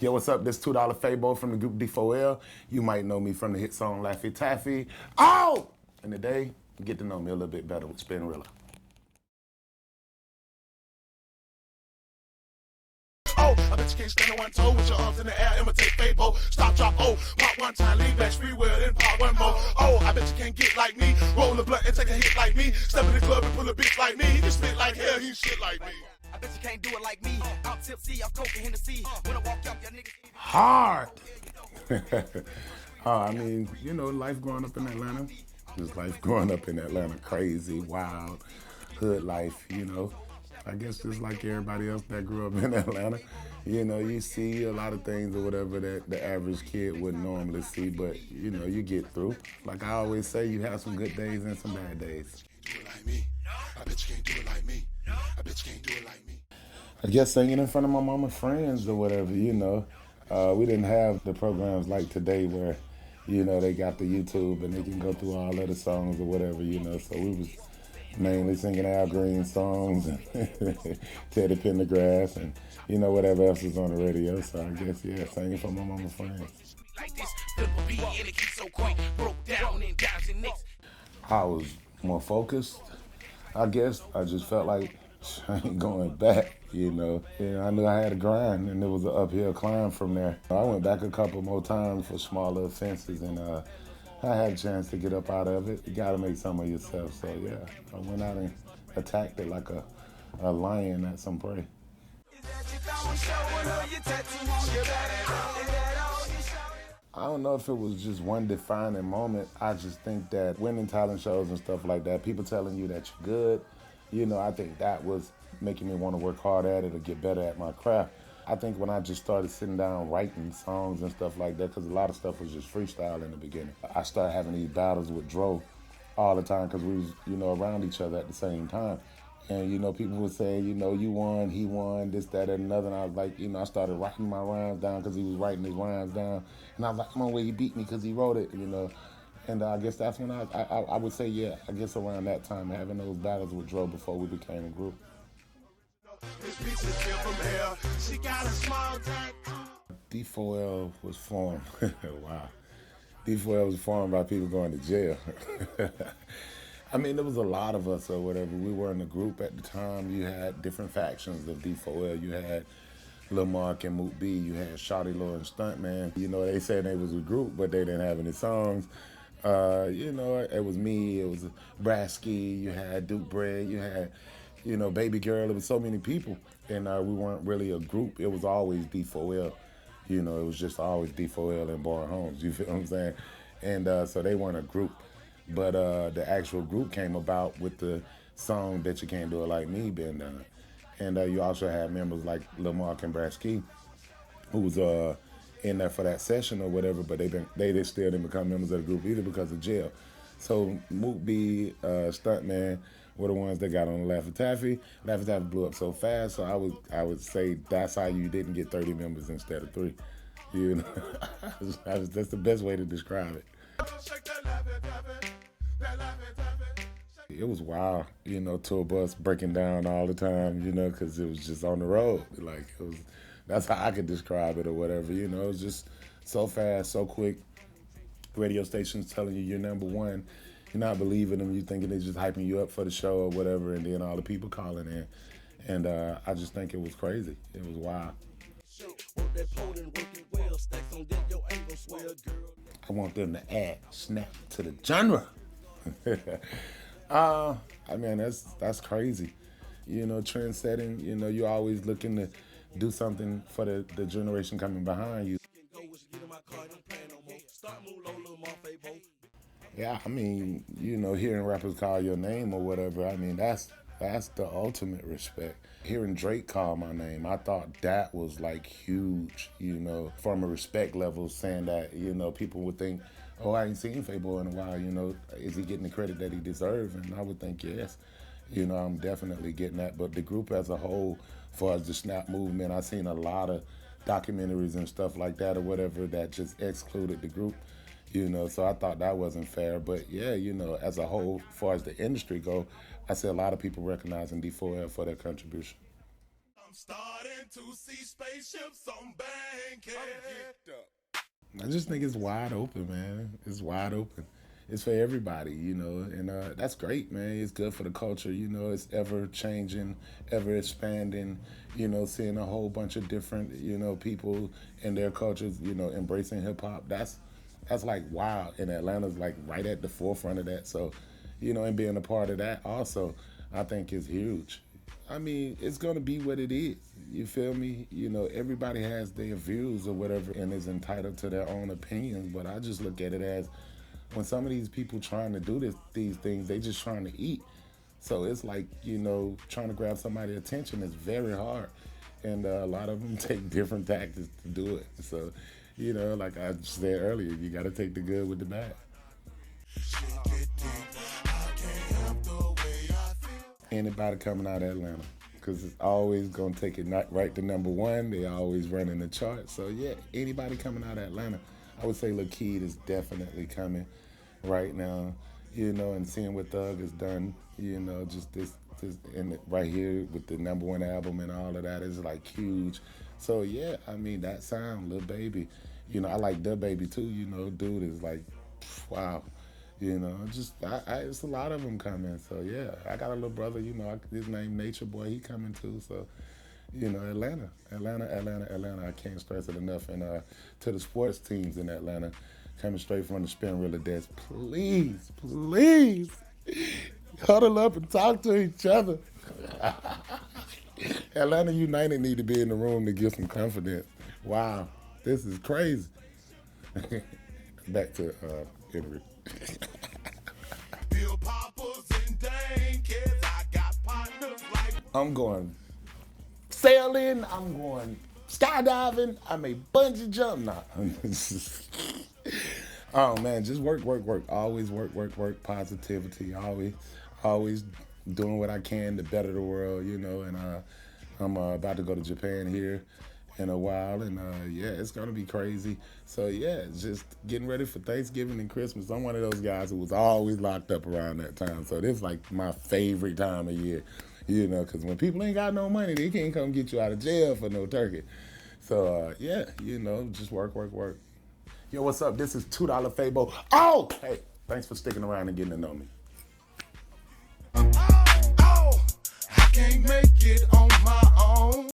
Yo, what's up? This $2 Fabo from the group D4L. You might know me from the hit song Laffy Taffy. Oh! And today, you get to know me a little bit better with Spinrilla. Oh, I bet you can't stand on one toe with your arms in the air, imitate Fabo. Stop, drop, oh, pop one time, lean back, free will, then pop one more. Oh, I bet you can't get like me, roll a blunt and take a hit like me, step in the club and pull a bitch like me. He can spit like hell, he shit like me. I bet you can't do it like me. I'm tipsy, I'm coke and Hennessy. When I walk up, your niggas hard. I mean, you know, life growing up in Atlanta. Just life growing up in Atlanta, crazy, wild, hood life, you know. I guess just like everybody else that grew up in Atlanta, you know, you see a lot of things or whatever that the average kid wouldn't normally see, but, you know, you get through. Like I always say, you have some good days and some bad days. Do it like me. I bet you can't do it like me. I bet you can't do it like me. I guess singing in front of my mama's friends or whatever, you know. We didn't have the programs like today where, you know, they got the YouTube and they can go through all of the songs or whatever, you know. So we was mainly singing Al Green songs and Teddy Pendergrass and, you know, whatever else is on the radio. So I guess, yeah, singing for my mama's friends. I was more focused, I guess. I just felt like I ain't going back, you know. Yeah, I knew I had to grind, and it was an uphill climb from there. I went back a couple more times for smaller offenses, and I had a chance to get up out of it. You gotta make some of yourself, so yeah. I went out and attacked it like a lion at some prey. I don't know if it was just one defining moment. I just think that winning talent shows and stuff like that, people telling you that you're good, you know, I think that was making me want to work hard at it or get better at my craft. I think when I just started sitting down writing songs and stuff like that, because a lot of stuff was just freestyle in the beginning. I started having these battles with Dro all the time because we was, you know, around each other at the same time. And, you know, people would say, you know, you won, he won, this, that, and another. And I was like, you know, I started writing my rhymes down because he was writing his rhymes down. And I was like, come on, well, he beat me because he wrote it, you know. And I guess that's when I would say, yeah, I guess around that time, having those battles with Dro before we became a group. D4L was formed, wow. D4L was formed by people going to jail. I mean, there was a lot of us or whatever. We were in a group at the time. You had different factions of D4L. You had Lil Mark and Moot B. You had Shawty Lord and Stuntman. You know, they said they was a group, but they didn't have any songs. You know, it was me, it was Brasky, you had Duke Bread, you had, you know, Baby Girl. It was so many people, and we weren't really a group. It was always D4L. You know, it was just always D4L and Bar Homes. You feel what I'm saying? And so they weren't a group. But the actual group came about with the song That You Can't Do It Like Me being done. And you also had members like Lil Mark and Brasky, who was in there for that session or whatever, but they still didn't become members of the group either because of jail. So Moot B, Stuntman were the ones that got on the Laffy Taffy. Laffy Taffy blew up so fast, so I would say that's how you didn't get 30 members instead of 3. You know, that's the best way to describe it. It was wild, you know, tour bus breaking down all the time, you know, because it was just on the road. Like, it was, that's how I could describe it or whatever, you know. It was just so fast, so quick. Radio stations telling you you're number one. You're not believing them. You're thinking they're just hyping you up for the show or whatever, and then all the people calling in. And I just think it was crazy. It was wild. I want them to add snap to the genre. I mean, that's crazy. You know, trend setting, you know, you're always looking to do something for the generation coming behind you. Yeah, I mean, you know, hearing rappers call your name or whatever, I mean, that's the ultimate respect. Hearing Drake call my name, I thought that was like huge, you know, from a respect level, saying that, you know, people would think, oh, I ain't seen Fabo in a while, you know, is he getting the credit that he deserves? And I would think yes. You know, I'm definitely getting that. But the group as a whole, as far as the Snap movement, I've seen a lot of documentaries and stuff like that or whatever that just excluded the group, you know, so I thought that wasn't fair. But yeah, you know, as a whole, as far as the industry go, I see a lot of people recognizing D4L for their contribution. I'm starting to see spaceships on Bankhead. I just think it's wide open, man. It's wide open. It's for everybody, and that's great, man. It's good for the culture, It's ever changing, ever expanding, seeing a whole bunch of different, people and their cultures, embracing hip hop. That's like wow. And Atlanta's like right at the forefront of that. So, and being a part of that also, I think is huge. I mean, it's gonna be what it is. You feel me? Everybody has their views or whatever and is entitled to their own opinions. But I just look at it as when some of these people trying to do these things, they just trying to eat. So it's like, trying to grab somebody's attention is very hard. And a lot of them take different tactics to do it. So, like I said earlier, you got to take the good with the bad. Anybody coming out of Atlanta, because it's always going to take it right to number one. They always running the chart. So, yeah, anybody coming out of Atlanta, I would say Lil Keed is definitely coming right now, and seeing what Thug has done, just this and right here with the number one album and all of that is like huge. So, yeah, I mean, that sound, Lil Baby, I like Da Baby too, dude is like, wow. It's a lot of them coming. So, yeah, I got a little brother, his name Nature Boy, he coming too. So, Atlanta. I can't stress it enough. And to the sports teams in Atlanta, coming straight from the spin reel of death, please, huddle up and talk to each other. Atlanta United need to be in the room to give some confidence. Wow, this is crazy. Back to Henry. Bill Poppers and Dane kids, I got partners like I'm going sailing, I'm going skydiving, I may bungee jump. Nah. Oh man, just work. Always work. Positivity. Always doing what I can to better the world, and I'm about to go to Japan here in a while, and yeah, it's gonna be crazy. So yeah, just getting ready for Thanksgiving and Christmas. I'm one of those guys who was always locked up around that time, so this is like my favorite time of year, because when people ain't got no money, they can't come get you out of jail for no turkey. So yeah, just work. Yo, what's up? This is $2 Fabo. Oh, hey, thanks for sticking around and getting to know me. I can't make it on my